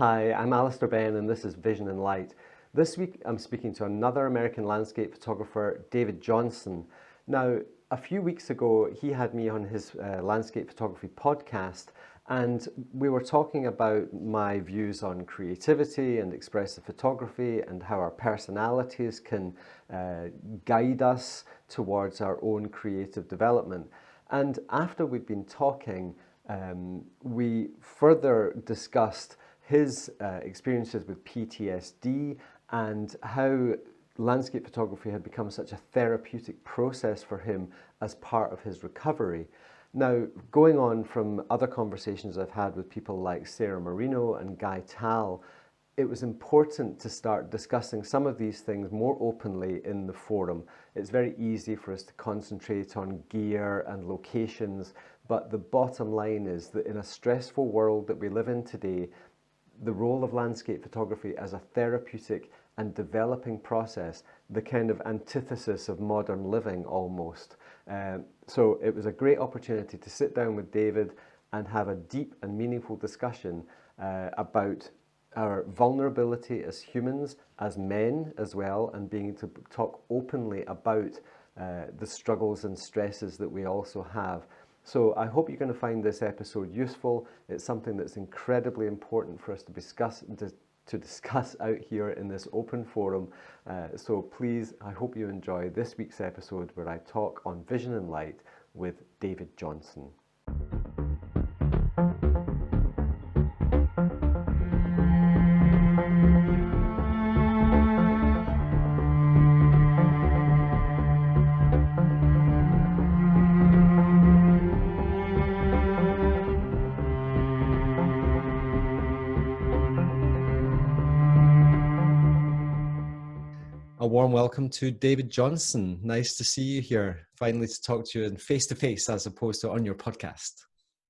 Hi, I'm Alister Benn and this is Vision and Light. This week I'm speaking to another American landscape photographer, David Johnston. Now, a few weeks ago he had me on his landscape photography podcast, and we were talking about my views on creativity and expressive photography and how our personalities can guide us towards our own creative development. And after we'd been talking, we further discussed his experiences with PTSD and how landscape photography had become such a therapeutic process for him as part of his recovery. Now, going on from other conversations I've had with people like Sarah Marino and Guy Tal, it was important to start discussing some of these things more openly in the forum. It's very easy for us to concentrate on gear and locations, but the bottom line is that in a stressful world that we live in today, the role of landscape photography as a therapeutic and developing process, the kind of antithesis of modern living almost. So it was a great opportunity to sit down with David and have a deep and meaningful discussion about our vulnerability as humans, as men as well, and being able to talk openly about the struggles and stresses that we also have. So I hope you're going to find this episode useful. It's something that's incredibly important for us to discuss out here in this open forum. So please, I hope you enjoy this week's episode where I talk on Vision and Light with David Johnston. A warm welcome to David Johnston. Nice to see you here. Finally to talk to you in face-to-face as opposed to on your podcast.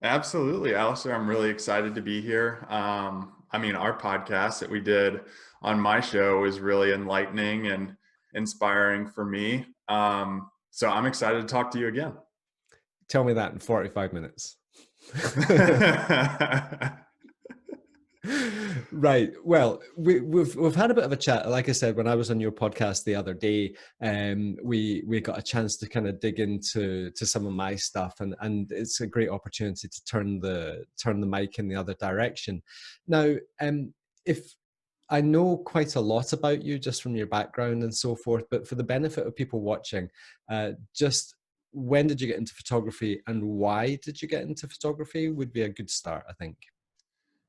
Absolutely, Alistair. I'm really excited to be here. Our podcast that we did on my show was really enlightening and inspiring for me. So I'm excited to talk to you again. Tell me that in 45 minutes. Right. Well, we've had a bit of a chat. Like I said, when I was on your podcast the other day, we got a chance to kind of dig into some of my stuff, and it's a great opportunity to turn the mic in the other direction. Now, if I know quite a lot about you just from your background and so forth, but for the benefit of people watching, just when did you get into photography and why did you get into photography would be a good start, I think.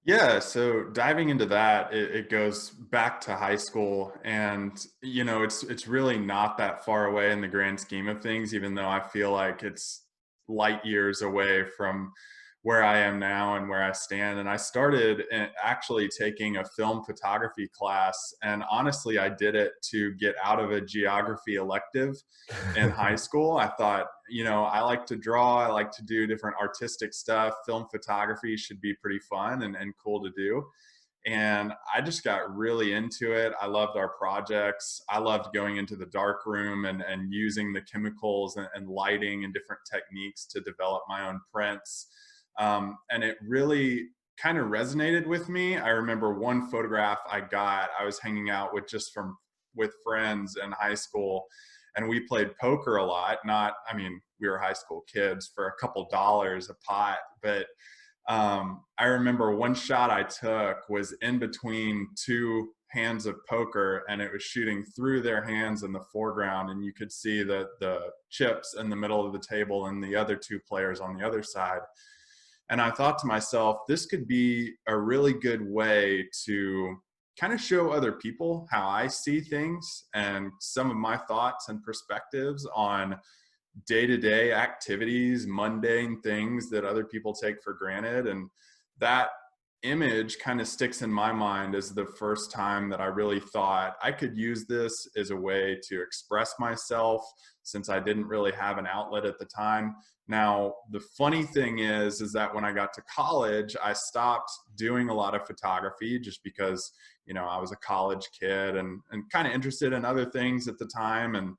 Yeah, so diving into that, it goes back to high school, and it's really not that far away in the grand scheme of things, even though I feel like it's light years away from where I am now and where I stand. And I started actually taking a film photography class, and honestly, I did it to get out of a geography elective in high school. I thought, I like to draw, I like to do different artistic stuff. Film photography should be pretty fun and cool to do. And I just got really into it. I loved our projects. I loved going into the dark room and using the chemicals and lighting and different techniques to develop my own prints. And it really kind of resonated with me. I remember one photograph I was hanging out with friends in high school, and we played poker a lot. We were high school kids for a couple dollars a pot, but I remember one shot I took was in between two hands of poker, and it was shooting through their hands in the foreground, and you could see the chips in the middle of the table and the other two players on the other side. And I thought to myself, this could be a really good way to kind of show other people how I see things and some of my thoughts and perspectives on day-to-day activities, mundane things that other people take for granted. And that image kind of sticks in my mind as the first time that I really thought I could use this as a way to express myself, since I didn't really have an outlet at the time. Now, the funny thing is that when I got to college, I stopped doing a lot of photography just because, I was a college kid and kind of interested in other things at the time. And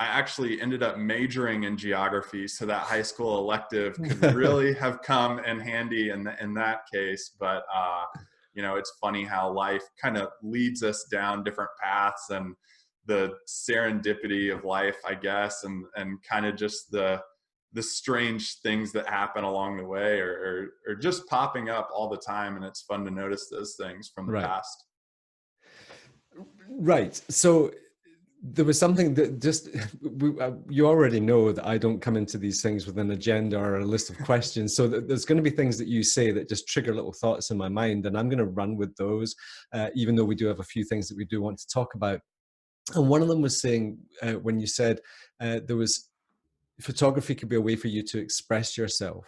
I actually ended up majoring in geography, so that high school elective could really have come in handy in that case. But you know, it's funny how life kind of leads us down different paths, and the serendipity of life, I guess, and kind of just the strange things that happen along the way are just popping up all the time, and it's fun to notice those things from the Right. past. Right. So there was something that just, you already know that I don't come into these things with an agenda or a list of questions. So there's going to be things that you say that just trigger little thoughts in my mind, and I'm going to run with those, even though we do have a few things that we do want to talk about. And one of them was saying, when you said there was photography could be a way for you to express yourself.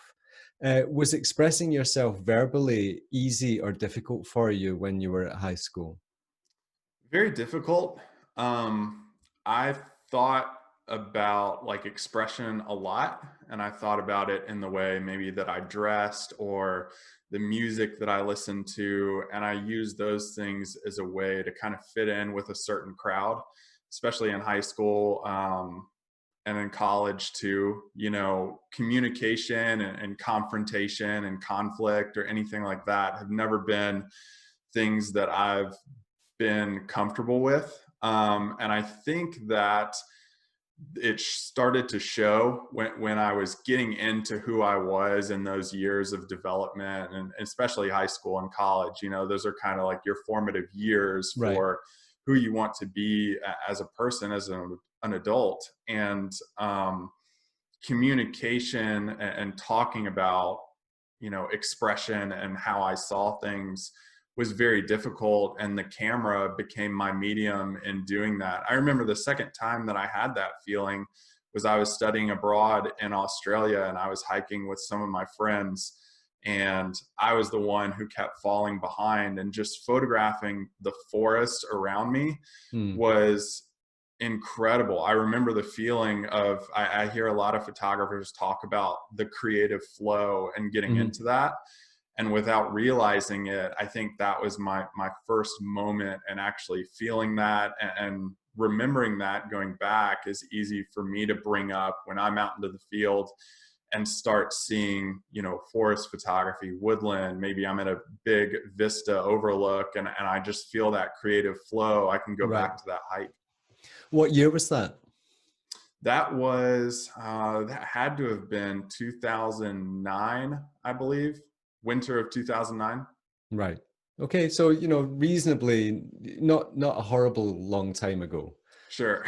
Was expressing yourself verbally easy or difficult for you when you were at high school? Very difficult. I thought about like expression a lot, and I thought about it in the way maybe that I dressed or the music that I listened to, and I used those things as a way to kind of fit in with a certain crowd, especially in high school. And in college too, you know, communication and confrontation and conflict or anything like that have never been things that I've been comfortable with. And I think that it started to show when I was getting into who I was in those years of development, and especially high school and college. You know, those are kind of like your formative years Right. for who you want to be as a person, as an adult. And communication and talking about, you know, expression and how I saw things was very difficult, and the camera became my medium in doing that. I remember the second time that I had that feeling was I was studying abroad in Australia, and I was hiking with some of my friends, and I was the one who kept falling behind, and just photographing the forest around me Mm. was incredible. I remember the feeling of, I hear a lot of photographers talk about the creative flow and getting Hmm. into that. And without realizing it, I think that was my first moment, and actually feeling that and remembering that going back is easy for me to bring up when I'm out into the field and start seeing, you know, forest photography, woodland, maybe I'm at a big vista overlook, and I just feel that creative flow. I can go Right. back to that hike. What year was that? That was, that had to have been 2009, I believe, winter of 2009. Right. Okay. So, you know, reasonably not a horrible long time ago. Sure.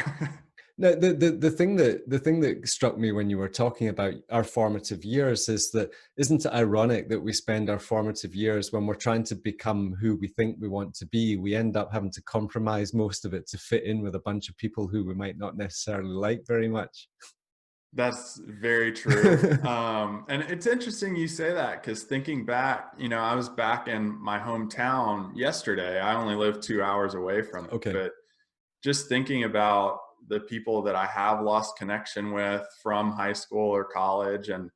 Now, the thing that struck me when you were talking about our formative years is that, isn't it ironic that we spend our formative years, when we're trying to become who we think we want to be, we end up having to compromise most of it to fit in with a bunch of people who we might not necessarily like very much. That's very true. And it's interesting you say that, because thinking back, you know, I was back in my hometown yesterday. I only live 2 hours away from it, Okay. but just thinking about the people that I have lost connection with from high school or college, and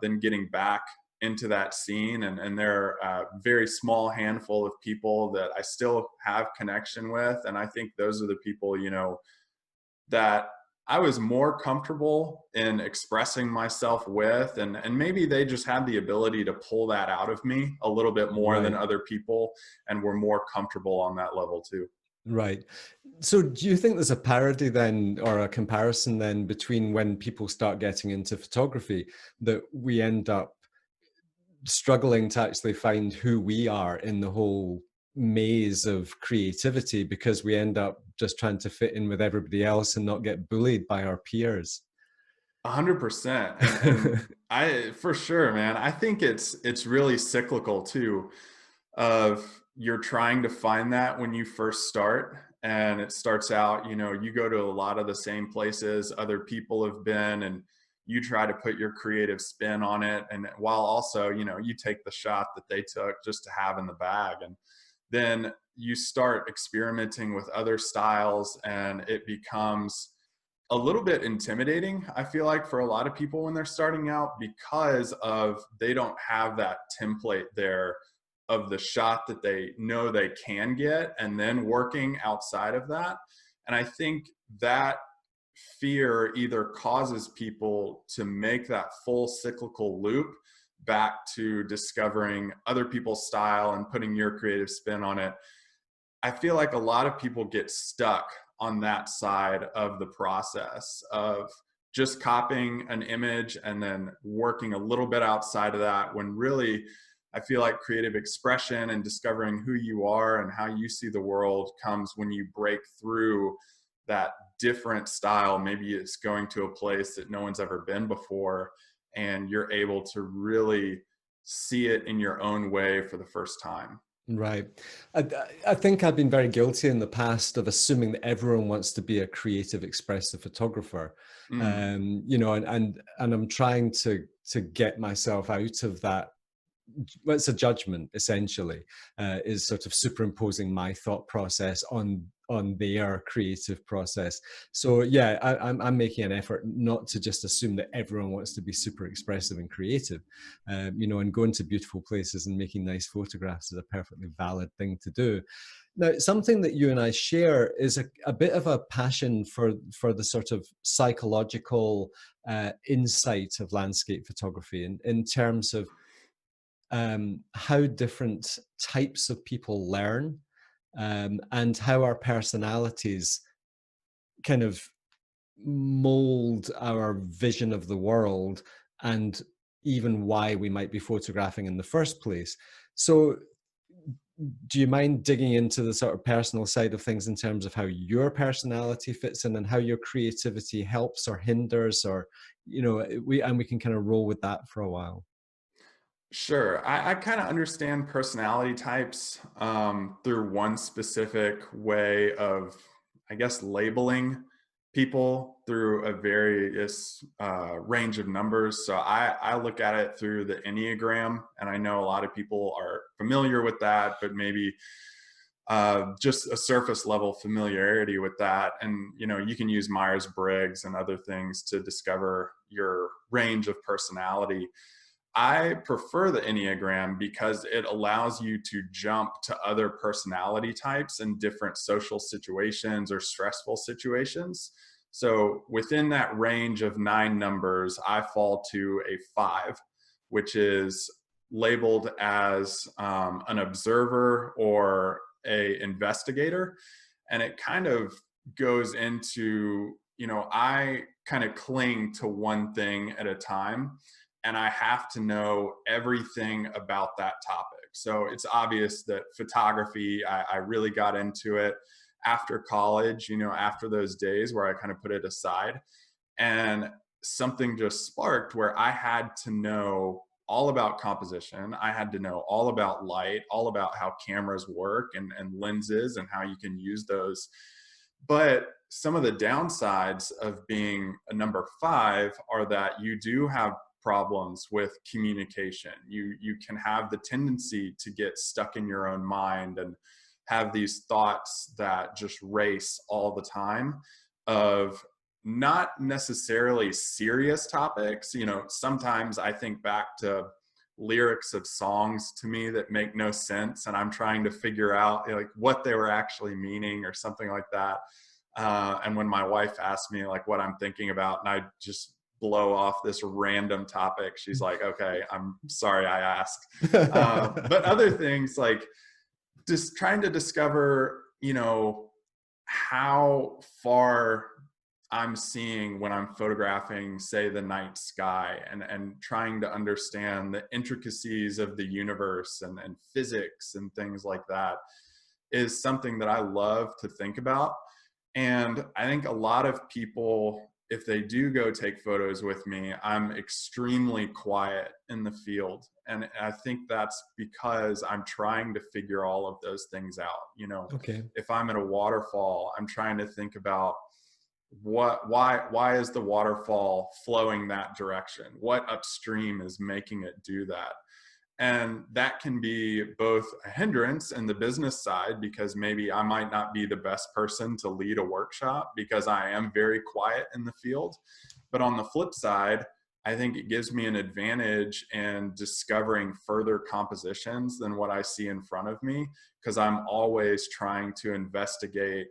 then getting back into that scene, and there are a very small handful of people that I still have connection with. And I think those are the people, you know, that I was more comfortable in expressing myself with, and maybe they just had the ability to pull that out of me a little bit more than Right. other people, and were more comfortable on that level too. Right. So do you think there's a parody then, or a comparison then, between when people start getting into photography, that we end up struggling to actually find who we are in the whole maze of creativity, because we end up just trying to fit in with everybody else and not get bullied by our peers? 100%. And I, for sure, man, I think it's really cyclical too, of you're trying to find that when you first start, and it starts out, you know, you go to a lot of the same places other people have been, and you try to put your creative spin on it, and while also, you know, you take the shot that they took just to have in the bag. And then you start experimenting with other styles, and it becomes a little bit intimidating, I feel like, for a lot of people when they're starting out, because of they don't have that template there of the shot that they know they can get, and then working outside of that. And I think that fear either causes people to make that full cyclical loop back to discovering other people's style and putting your creative spin on it. I feel like a lot of people get stuck on that side of the process of just copying an image and then working a little bit outside of that, when really I feel like creative expression and discovering who you are and how you see the world comes when you break through that different style. Maybe it's going to a place that no one's ever been before, and you're able to really see it in your own way for the first time. Right. I, I think I've been very guilty in the past of assuming that everyone wants to be a creative, expressive photographer. Mm. You know, and I'm trying to get myself out of that. Well, it's a judgment essentially, is sort of superimposing my thought process on their creative process. So yeah, I'm making an effort not to just assume that everyone wants to be super expressive and creative. You know, and going to beautiful places and making nice photographs is a perfectly valid thing to do. Now, something that you and I share is a bit of a passion for the sort of psychological insight of landscape photography in terms of how different types of people learn, and how our personalities kind of mold our vision of the world, and even why we might be photographing in the first place. So do you mind digging into the sort of personal side of things in terms of how your personality fits in and how your creativity helps or hinders, or, you know, we can kind of roll with that for a while? Sure. I kind of understand personality types through one specific way of, I guess, labeling people through a various range of numbers. So I look at it through the Enneagram, and I know a lot of people are familiar with that, but maybe just a surface level familiarity with that. And, you know, you can use Myers-Briggs and other things to discover your range of personality. I prefer the Enneagram because it allows you to jump to other personality types in different social situations or stressful situations. So within that range of 9 numbers, I fall to a 5, which is labeled as an observer or a investigator. And it kind of goes into, you know, I kind of cling to one thing at a time, and I have to know everything about that topic. So it's obvious that photography, I really got into it after college, you know, after those days where I kind of put it aside. And something just sparked where I had to know all about composition. I had to know all about light, all about how cameras work and lenses and how you can use those. But some of the downsides of being a number 5 are that you do have problems with communication. You can have the tendency to get stuck in your own mind and have these thoughts that just race all the time of not necessarily serious topics. You know, sometimes I think back to lyrics of songs to me that make no sense, and I'm trying to figure out, you know, like what they were actually meaning or something like that. And when my wife asks me like what I'm thinking about, and I just blow off this random topic, she's like, okay, I'm sorry I asked. But other things like just trying to discover, you know, how far I'm seeing when I'm photographing, say, the night sky, and trying to understand the intricacies of the universe and physics and things like that is something that I love to think about. And I think a lot of people, if they do go take photos with me, I'm extremely quiet in the field. And I think that's because I'm trying to figure all of those things out. You know, Okay. if I'm at a waterfall, I'm trying to think about why is the waterfall flowing that direction? What upstream is making it do that? And that can be both a hindrance in the business side, because maybe I might not be the best person to lead a workshop because I am very quiet in the field. But on the flip side, I think it gives me an advantage in discovering further compositions than what I see in front of me, because I'm always trying to investigate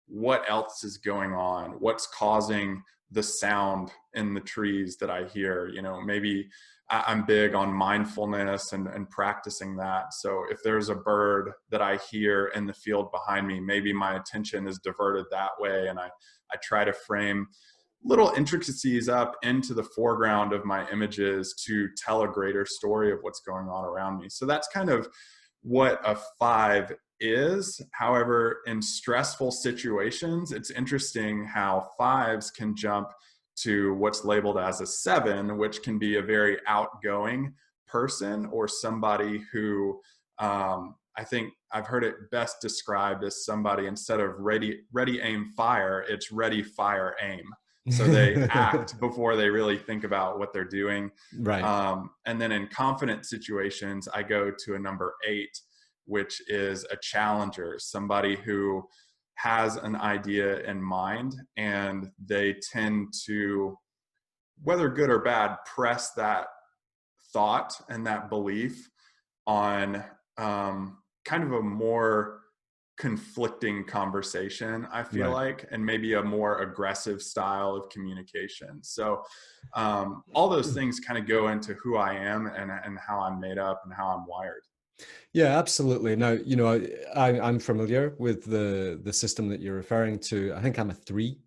what else is going on, what's causing the sound in the trees that I hear. Maybe I'm big on mindfulness and practicing that. So if there's a bird that I hear in the field behind me, maybe my attention is diverted that way, and I try to frame little intricacies up into the foreground of my images to tell a greater story of what's going on around me. So that's kind of what a 5 is. However, in stressful situations, it's interesting how 5s can jump to what's labeled as a 7, which can be a very outgoing person, or somebody who I think I've heard it best described as somebody, instead of ready, aim, fire, it's ready, fire, aim. So they act before they really think about what they're doing. Right. And then in confident situations, I go to a number 8, which is a challenger, somebody who has an idea in mind, and they tend to, whether good or bad, press that thought and that belief on kind of a more conflicting conversation, I feel Right. like, and maybe a more aggressive style of communication. So all those things kind of go into who I am and how I'm made up and how I'm wired. Yeah, absolutely. Now, I'm familiar with the system that you're referring to. I think I'm a 3,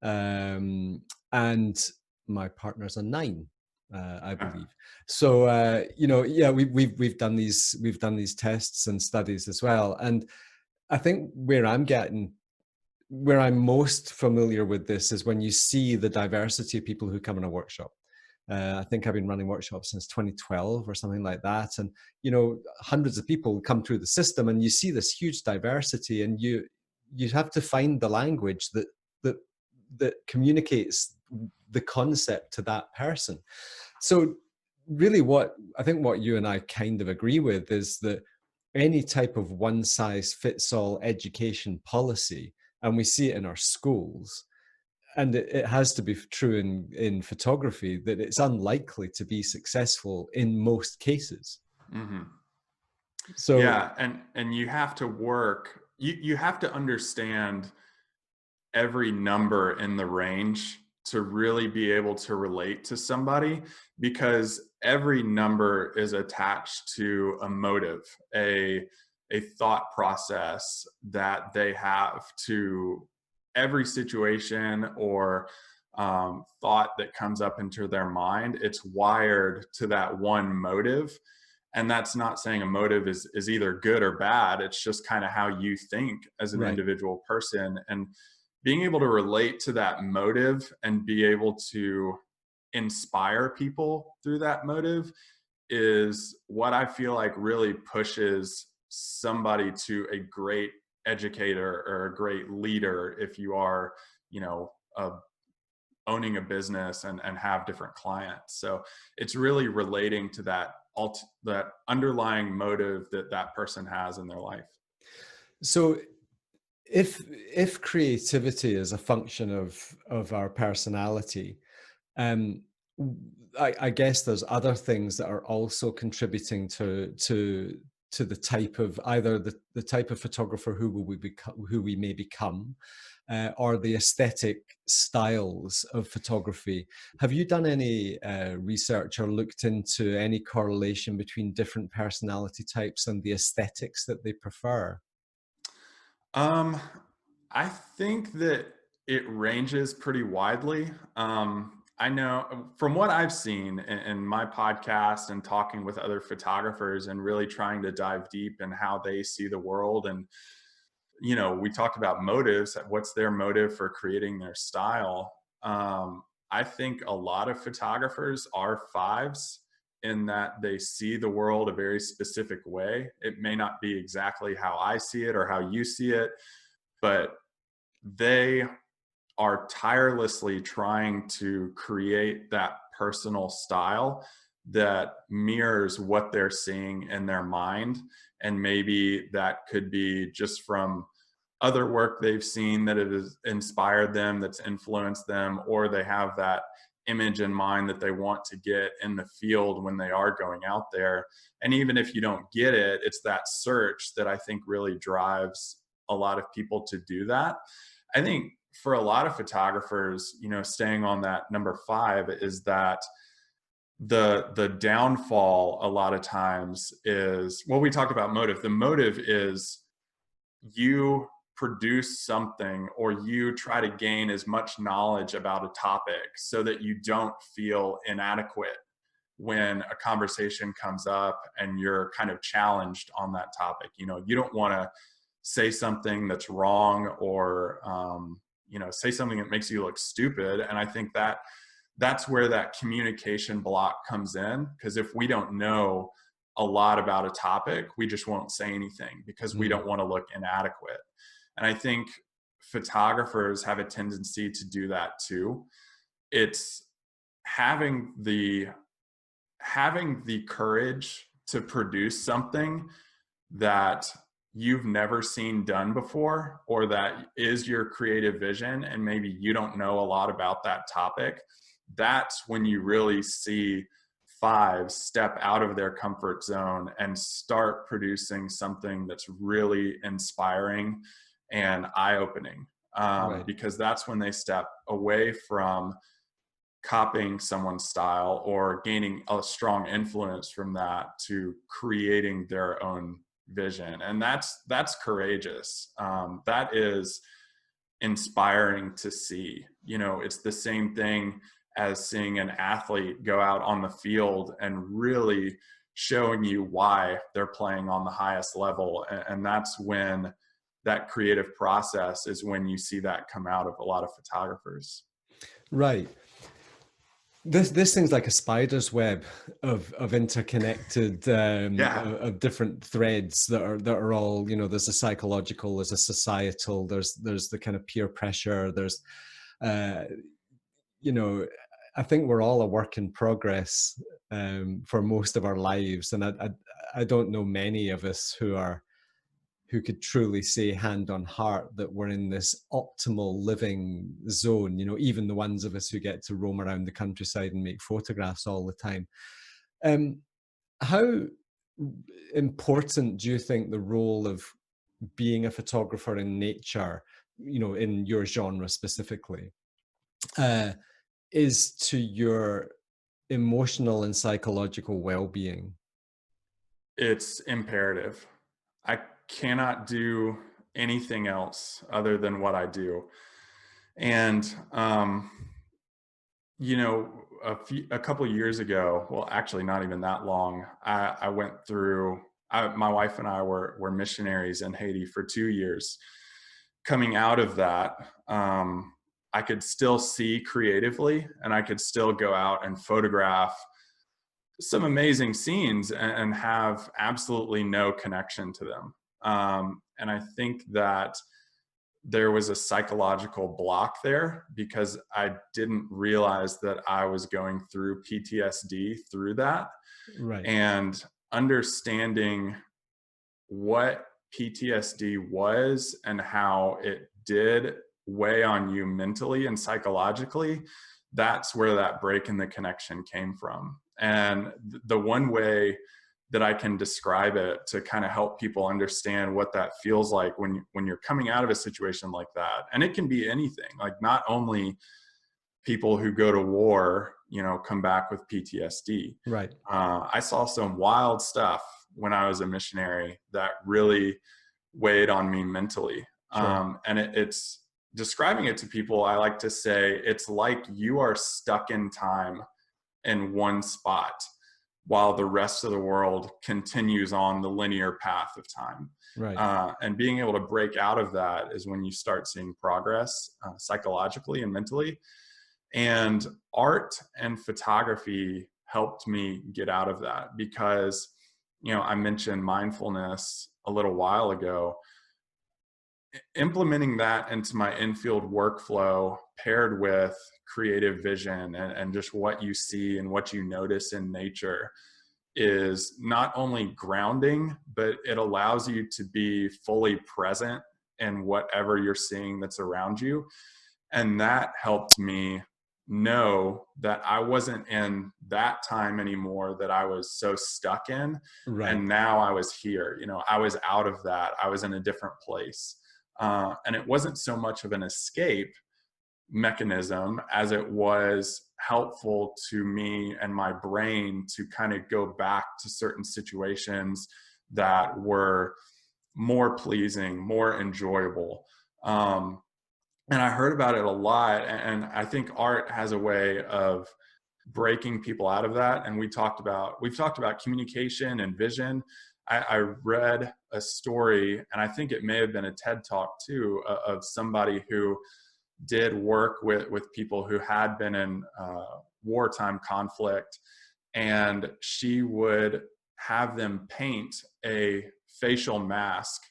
and my partner's a 9, I believe. So, yeah, we've done these tests and studies as well, and I think where I'm most familiar with this is when you see the diversity of people who come in a workshop. I think I've been running workshops since 2012 or something like that. And, hundreds of people come through the system, and you see this huge diversity, and you have to find the language that, that communicates the concept to that person. So really what you and I kind of agree with is that any type of one size fits all education policy, and we see it in our schools, and it has to be true in photography, that it's unlikely to be successful in most cases. Mm-hmm. So Yeah, and you have to work. You have to understand every number in the range to really be able to relate to somebody, because every number is attached to a motive, a thought process that they have to every situation or thought that comes up into their mind. It's wired to that one motive. And that's not saying a motive is either good or bad. It's just kind of how you think as an right. individual person. And being able to relate to that motive and be able to inspire people through that motive is what I feel like really pushes somebody to a great educator or a great leader, if you are, you know, owning a business and have different clients. So it's really relating to that underlying motive that that person has in their life. So if creativity is a function of our personality, um I guess there's other things that are also contributing to the type of, either the type of photographer who we may become, or the aesthetic styles of photography. Have you done any research or looked into any correlation between different personality types and the aesthetics that they prefer? Um, I think that it ranges pretty widely. I know from what I've seen in my podcast and talking with other photographers and really trying to dive deep in how they see the world. And, we talked about motives. What's their motive for creating their style? I think a lot of photographers are 5s, in that they see the world a very specific way. It may not be exactly how I see it or how you see it, but they are tirelessly trying to create that personal style that mirrors what they're seeing in their mind. And maybe that could be just from other work they've seen that it has inspired them, that's influenced them, or they have that image in mind that they want to get in the field when they are going out there. And even if you don't get it, it's that search that I think really drives a lot of people to do that. I think for a lot of photographers, you know, staying on that number 5 is that the downfall a lot of times is, well, we talked about motive. The motive is you produce something or you try to gain as much knowledge about a topic so that you don't feel inadequate when a conversation comes up and you're kind of challenged on that topic. You know, you don't want to say something that's wrong, or you know, say something that makes you look stupid. And I think that that's where that communication block comes in, because if we don't know a lot about a topic, we just won't say anything because we don't want to look inadequate. And I think photographers have a tendency to do that too. It's having the courage to produce something that you've never seen done before, or that is your creative vision, and maybe you don't know a lot about that topic. That's when you really see 5 step out of their comfort zone and start producing something that's really inspiring and eye-opening, Right. because that's when they step away from copying someone's style or gaining a strong influence from that to creating their own vision. And that's courageous. That is inspiring to see. You know, it's the same thing as seeing an athlete go out on the field and really showing you why they're playing on the highest level. And that's when that creative process is when you see that come out of a lot of photographers. Right. This thing's like a spider's web of interconnected Yeah. of different threads that are all, you know, there's a psychological, there's a societal, there's the kind of peer pressure, there's uh, you know, I think we're all a work in progress for most of our lives, and I don't know many of us who could truly say hand on heart that we're in this optimal living zone, you know, even the ones of us who get to roam around the countryside and make photographs all the time. Um, how important do you think the role of being a photographer in nature, you know, in your genre specifically, uh, is to your emotional and psychological well-being? It's imperative. I cannot do anything else other than what I do. And you know, a couple of years ago, well, actually not even that long, I went through. My wife and I were missionaries in Haiti for 2 years. Coming out of that, I could still see creatively, and I could still go out and photograph some amazing scenes and have absolutely no connection to them. And I think that there was a psychological block there because I didn't realize that I was going through PTSD through that. Right. And understanding what PTSD was and how it did weigh on you mentally and psychologically, that's where that break in the connection came from. And the one way that I can describe it to kind of help people understand what that feels like when you're coming out of a situation like that, and it can be anything, like not only people who go to war, you know, come back with PTSD. Right. I saw some wild stuff when I was a missionary that really weighed on me mentally. Sure. And it's describing it to people. I like to say it's like you are stuck in time in one spot while the rest of the world continues on the linear path of time. Right. And being able to break out of that is when you start seeing progress psychologically and mentally. And art and photography helped me get out of that because, you know, I mentioned mindfulness a little while ago. Implementing that into my in-field workflow paired with creative vision and just what you see and what you notice in nature is not only grounding, but it allows you to be fully present in whatever you're seeing that's around you. And that helped me know that I wasn't in that time anymore that I was so stuck in. Right. And now I was here, you know, I was out of that. I was in a different place. And it wasn't so much of an escape mechanism as it was helpful to me and my brain to kind of go back to certain situations that were more pleasing, more enjoyable. Um, and I heard about it a lot. And I think art has a way of breaking people out of that. And we've talked about communication and vision. I read a story, and I think it may have been a TED talk too, of somebody who did work with people who had been in wartime conflict, and she would have them paint a facial mask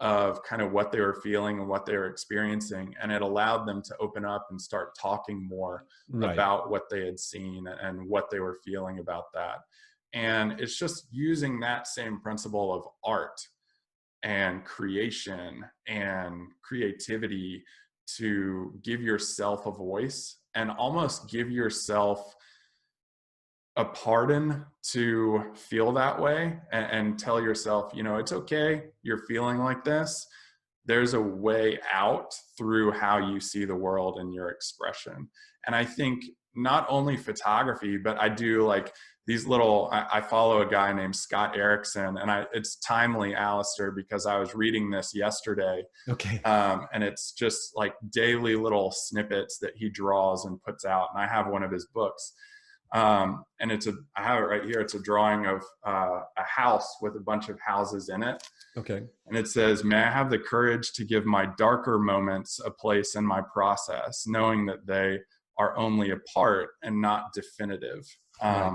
of kind of what they were feeling and what they were experiencing, and it allowed them to open up and start talking more Right. about what they had seen and what they were feeling about that. And it's just using that same principle of art and creation and creativity to give yourself a voice and almost give yourself a pardon to feel that way, and tell yourself, you know, it's okay, you're feeling like this. There's a way out through how you see the world and your expression. And I think not only photography, but I do like these little, I follow a guy named Scott Erickson, and it's timely, Alister, because I was reading this yesterday. Okay. And it's just like daily little snippets that he draws and puts out. And I have one of his books. And I have it right here. It's a drawing of a house with a bunch of houses in it. Okay. And it says, "May I have the courage to give my darker moments a place in my process, knowing that they are only a part and not definitive." Right.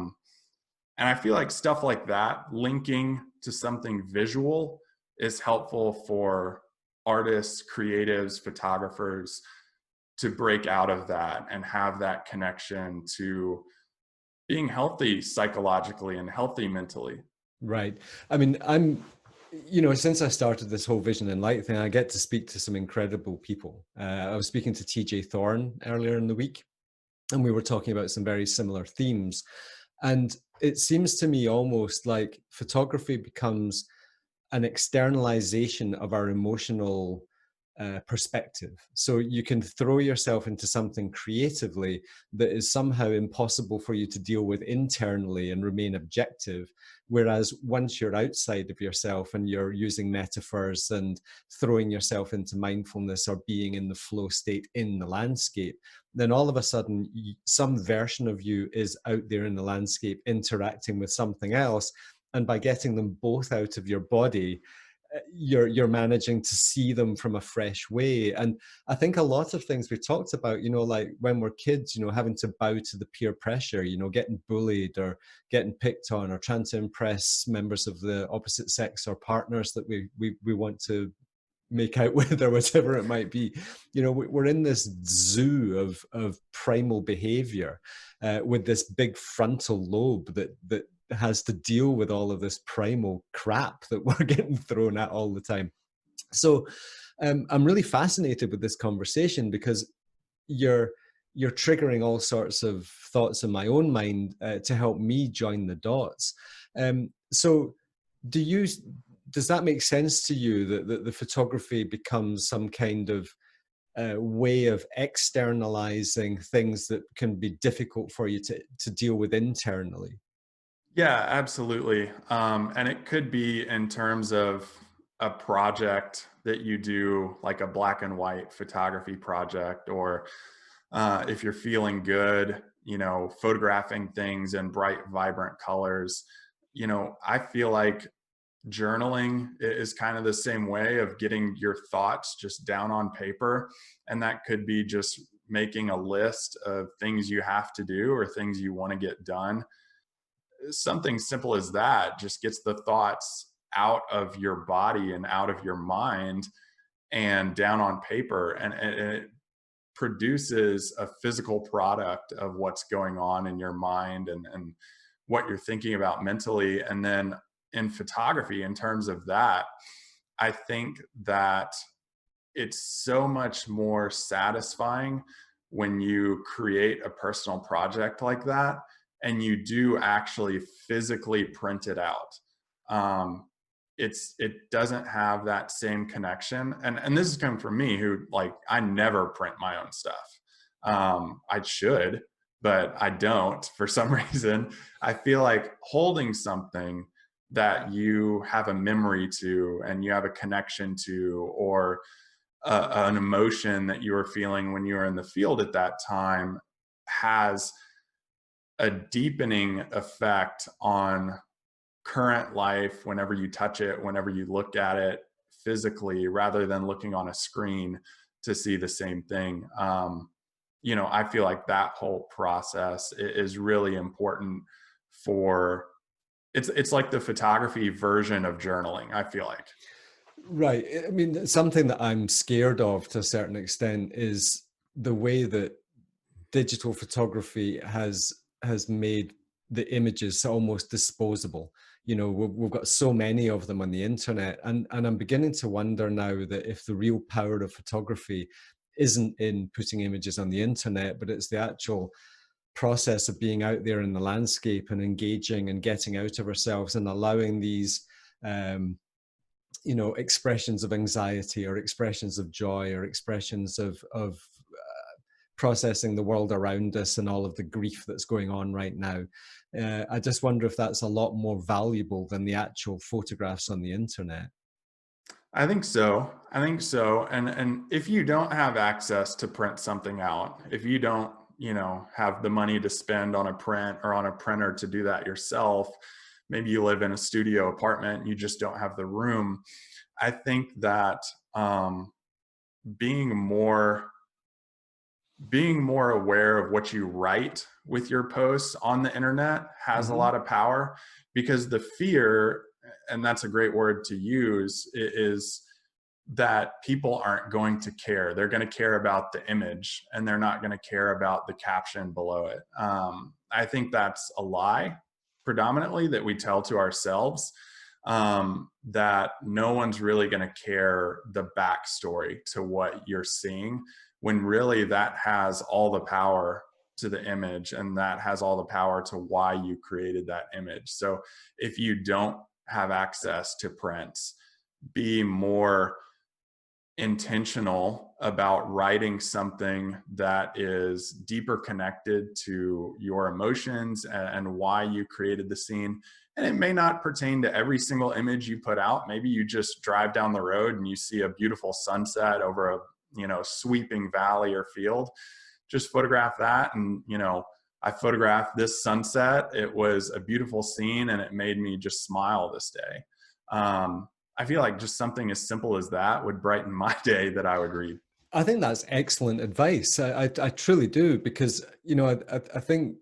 And I feel like stuff like that, linking to something visual, is helpful for artists, creatives, photographers to break out of that and have that connection to being healthy psychologically and healthy mentally. Right. I mean, since I started this whole vision and light thing, I get to speak to some incredible people. I was speaking to TJ Thorne earlier in the week, and we were talking about some very similar themes. And it seems to me almost like photography becomes an externalization of our emotional perspective. So you can throw yourself into something creatively that is somehow impossible for you to deal with internally and remain objective. Whereas once you're outside of yourself and you're using metaphors and throwing yourself into mindfulness or being in the flow state in the landscape, then all of a sudden some version of you is out there in the landscape interacting with something else. And by getting them both out of your body, you're managing to see them from a fresh way. And I think a lot of things we talked about, like when we're kids, having to bow to the peer pressure, getting bullied or getting picked on or trying to impress members of the opposite sex or partners that we want to make out with or whatever it might be. We're in this zoo of primal behavior with this big frontal lobe that has to deal with all of this primal crap that we're getting thrown at all the time. So I'm really fascinated with this conversation because you're triggering all sorts of thoughts in my own mind to help me join the dots. So do you does that make sense to you that the photography becomes some kind of way of externalizing things that can be difficult for you to deal with internally? Yeah, absolutely. And it could be in terms of a project that you do, like a black and white photography project, or if you're feeling good, photographing things in bright, vibrant colors. I feel like journaling is kind of the same way of getting your thoughts just down on paper. And that could be just making a list of things you have to do or things you want to get done. Something simple as that just gets the thoughts out of your body and out of your mind and down on paper. And it produces a physical product of what's going on in your mind and what you're thinking about mentally. And then in photography, in terms of that, I think that it's so much more satisfying when you create a personal project like that and you do actually physically print it out. it doesn't have that same connection. And this is coming from me, who, like, I never print my own stuff. I should, but I don't for some reason. I feel like holding something that you have a memory to and you have a connection to, or an emotion that you were feeling when you were in the field at that time, has a deepening effect on current life whenever you touch it, whenever you look at it physically, rather than looking on a screen to see the same thing. I feel like that whole process is really important for, it's like the photography version of journaling, I feel like. Right. I mean, something that I'm scared of to a certain extent is the way that digital photography has made the images almost disposable. We've got so many of them on the internet, and I'm beginning to wonder now that if the real power of photography isn't in putting images on the internet, but it's the actual process of being out there in the landscape and engaging and getting out of ourselves and allowing these expressions of anxiety or expressions of joy or expressions of processing the world around us and all of the grief that's going on right now. I just wonder if that's a lot more valuable than the actual photographs on the internet. I think so. I think so. And if you don't have access to print something out, if you don't, have the money to spend on a print or on a printer to do that yourself, maybe you live in a studio apartment and you just don't have the room. I think that being more aware of what you write with your posts on the internet has a Mm-hmm. lot of power, because the fear, and that's a great word to use, is that people aren't going to care. They're going to care about the image and they're not going to care about the caption below it. I think that's a lie, predominantly, that we tell to ourselves, that no one's really going to care the backstory to what you're seeing, when really that has all the power to the image, and that has all the power to why you created that image. So if you don't have access to prints, be more intentional about writing something that is deeper connected to your emotions and why you created the scene. And it may not pertain to every single image you put out. Maybe you just drive down the road and you see a beautiful sunset over a sweeping valley or field. Just photograph that. And I photographed this sunset. It was a beautiful scene and it made me just smile this day. I feel like just something as simple as that would brighten my day that I would read. I think that's excellent advice. I truly do, because I think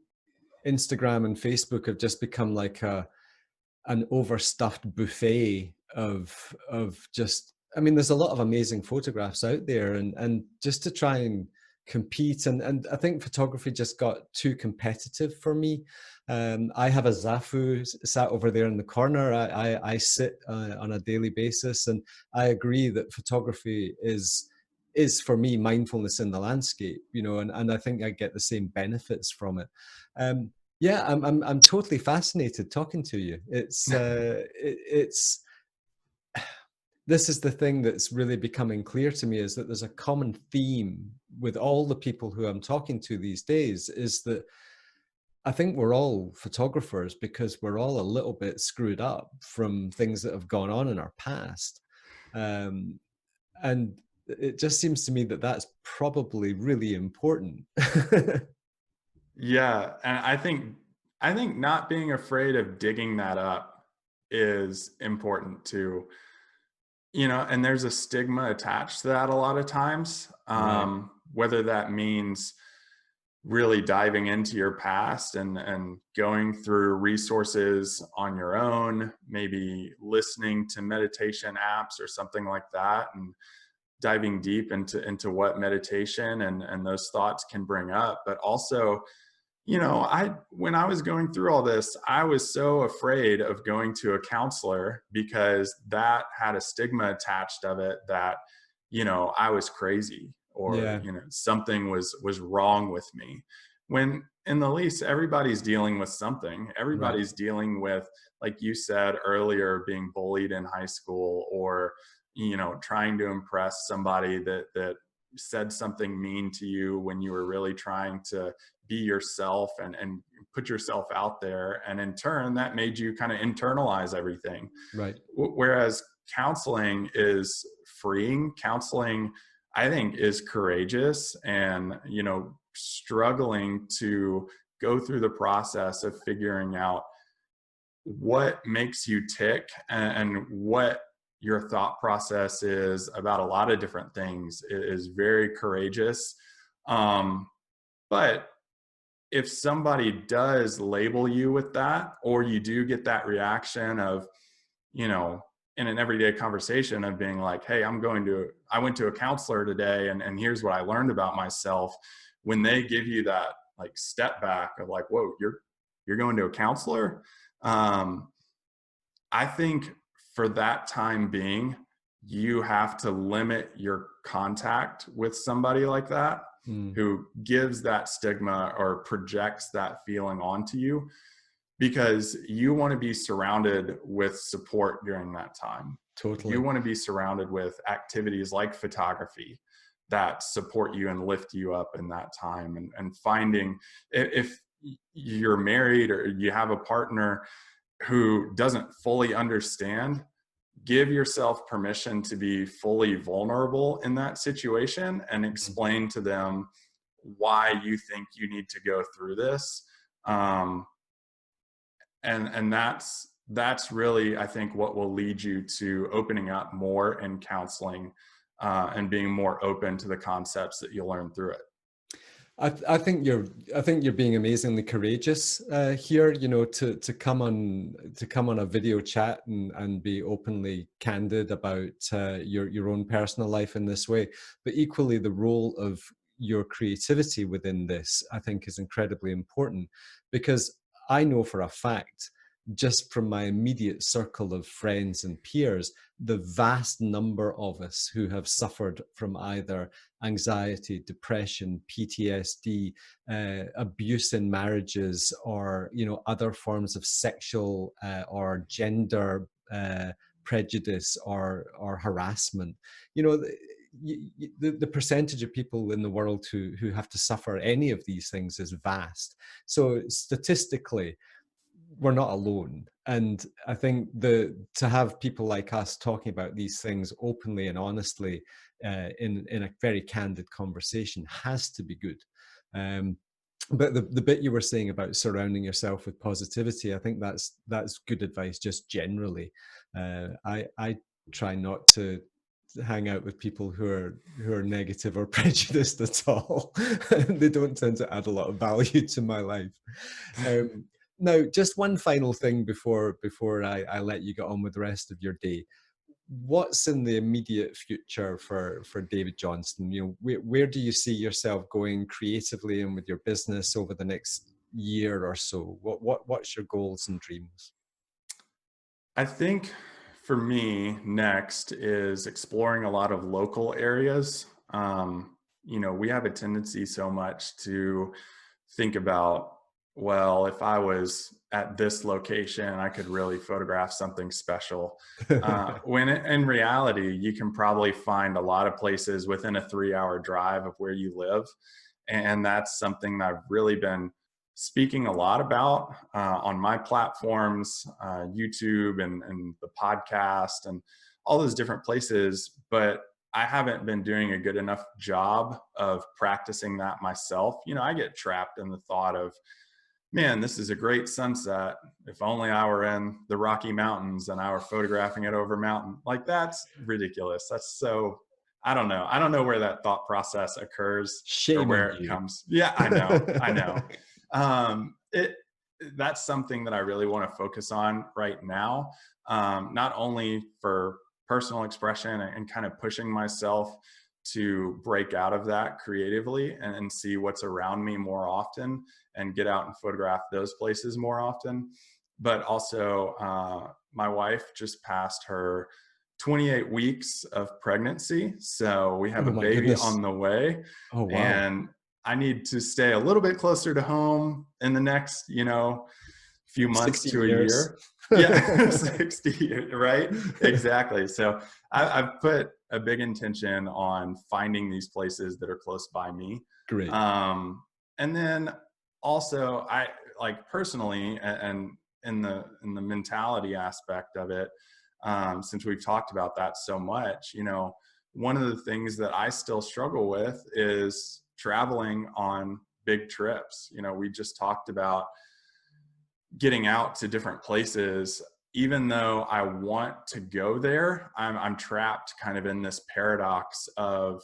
Instagram and Facebook have just become like an overstuffed buffet of just, I mean, there's a lot of amazing photographs out there, and just to try and compete, and I think photography just got too competitive for me. I have a Zafu sat over there in the corner. I sit on a daily basis, and I agree that photography is for me mindfulness in the landscape, and I think I get the same benefits from it. Yeah, I'm totally fascinated talking to you. It's this is the thing that's really becoming clear to me, is that there's a common theme with all the people who I'm talking to these days, is that I think we're all photographers because we're all a little bit screwed up from things that have gone on in our past. Um, and it just seems to me that that's probably really important. Yeah, and I think not being afraid of digging that up is important too. And there's a stigma attached to that a lot of times. Right. Whether that means really diving into your past and going through resources on your own, maybe listening to meditation apps or something like that, and diving deep into what meditation and those thoughts can bring up. But also, when I was going through all this, I was so afraid of going to a counselor, because that had a stigma attached of it that, I was crazy, or, Yeah. something was wrong with me. when in the least, everybody's dealing with something. Right. Everybody's dealing with, like you said earlier, being bullied in high school, or, trying to impress somebody that said something mean to you when you were really trying to be yourself and put yourself out there. And in turn, that made you kind of internalize everything. Right. Whereas counseling is freeing. Counseling, I think, is courageous, and, struggling to go through the process of figuring out what makes you tick, and what your thought process is about a lot of different things is very courageous. Um, but if somebody does label you with that, or you do get that reaction of, you know, in an everyday conversation of being like, hey, I went to a counselor today, and here's what I learned about myself. When they give you that like step back of like, whoa, you're going to a counselor. Um, I think for that time being, you have to limit your contact with somebody like that, Mm, who gives that stigma or projects that feeling onto you, because you want to be surrounded with support during that time. You totally. want to be surrounded with activities like photography that support you and lift you up in that time. And finding, if you're married or you have a partner who doesn't fully understand, give yourself permission to be fully vulnerable in that situation and Mm. explain to them why you think you need to go through this. Um, and that's really, I think, what will lead you to opening up more in counseling, and being more open to the concepts that you learn through it. I think you're being amazingly courageous here. You know, to come on a video chat and be openly candid about your own personal life in this way. But equally, the role of your creativity within this, I think, is incredibly important, because I know for a fact, just from my immediate circle of friends and peers, the vast number of us who have suffered from either anxiety, depression, PTSD, abuse in marriages, or other forms of sexual or gender prejudice or harassment. You know, the percentage of people in the world who have to suffer any of these things is vast. So statistically, we're not alone. And I think to have people like us talking about these things openly and honestly in a very candid conversation has to be good. Um, but the bit you were saying about surrounding yourself with positivity, I think that's good advice just generally. I try not to hang out with people who are negative or prejudiced at all. They don't tend to add a lot of value to my life. Um, Now, just one final thing before I let you get on with the rest of your day. What's in the immediate future for David Johnston? You know, where do you see yourself going creatively and with your business over the next year or so? What's your goals and dreams? I think for me, next is exploring a lot of local areas. We have a tendency so much to think about, well, if I was at this location, I could really photograph something special. When in reality, you can probably find a lot of places within a 3-hour drive of where you live. And that's something that I've really been speaking a lot about on my platforms, YouTube and the podcast and all those different places. But I haven't been doing a good enough job of practicing that myself. I get trapped in the thought of, man, this is a great sunset. If only I were in the Rocky Mountains and I were photographing it over mountain. Like, that's ridiculous. That's so, I don't know. I don't know where that thought process occurs or Shame on where it you. comes. Yeah, I know. I know. It That's something that I really want to focus on right now. Not only for personal expression and kind of pushing myself to break out of that creatively and see what's around me more often and get out and photograph those places more often. But also, my wife just passed her 28 weeks of pregnancy. So we have Oh a my baby goodness. on the way. Oh wow. And I need to stay a little bit closer to home in the next, few months 60 to a years. year. Yeah, 60 years, right? Exactly. So I've put a big intention on finding these places that are close by me. Great. And then also I like personally and in the mentality aspect of it, since we've talked about that so much, one of the things that I still struggle with is traveling on big trips. We just talked about getting out to different places. Even though I want to go there, I'm trapped kind of in this paradox of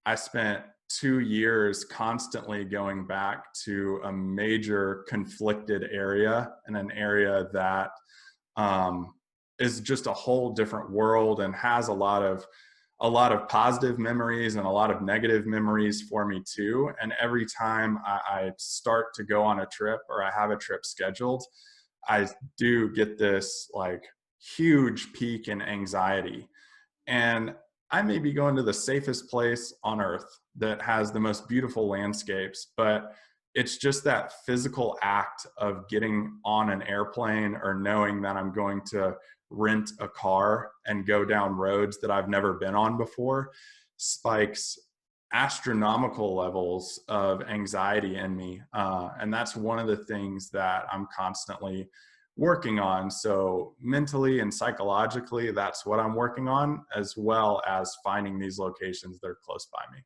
I spent 2 years constantly going back to a major conflicted area, and an area that um, is just a whole different world and has a lot of positive memories and a lot of negative memories for me too. And every time I start to go on a trip, or I have a trip scheduled, I do get this like huge peak in anxiety. And I may be going to the safest place on earth that has the most beautiful landscapes, but it's just that physical act of getting on an airplane, or knowing that I'm going to rent a car and go down roads that I've never been on before, spikes astronomical levels of anxiety in me. And that's one of the things that I'm constantly working on. So mentally and psychologically, that's what I'm working on, as well as finding these locations that are close by me.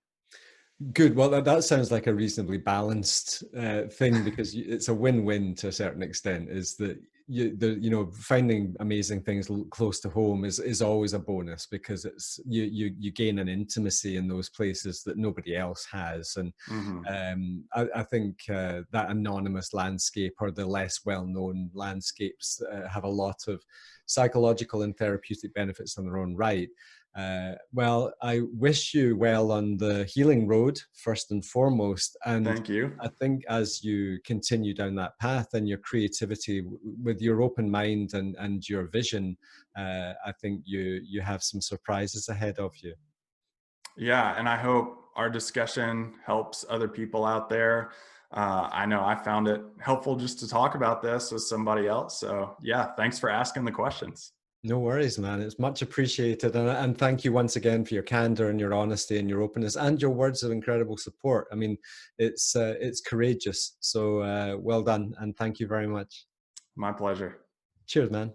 Good. Well, that sounds like a reasonably balanced thing, because it's a win-win to a certain extent. Is that finding amazing things close to home is always a bonus, because it's you gain an intimacy in those places that nobody else has. And Mm-hmm. I think that anonymous landscape, or the less well-known landscapes, have a lot of psychological and therapeutic benefits in their own right. Well, I wish you well on the healing road, first and foremost. And Thank you. I think as you continue down that path, and your creativity, with your open mind and your vision, I think you have some surprises ahead of you. Yeah, and I hope our discussion helps other people out there. I know I found it helpful just to talk about this with somebody else. So, yeah, thanks for asking the questions. No worries, man. It's much appreciated. And thank you once again for your candor and your honesty and your openness, and your words of incredible support. I mean, it's courageous. So well done. And thank you very much. My pleasure. Cheers, man.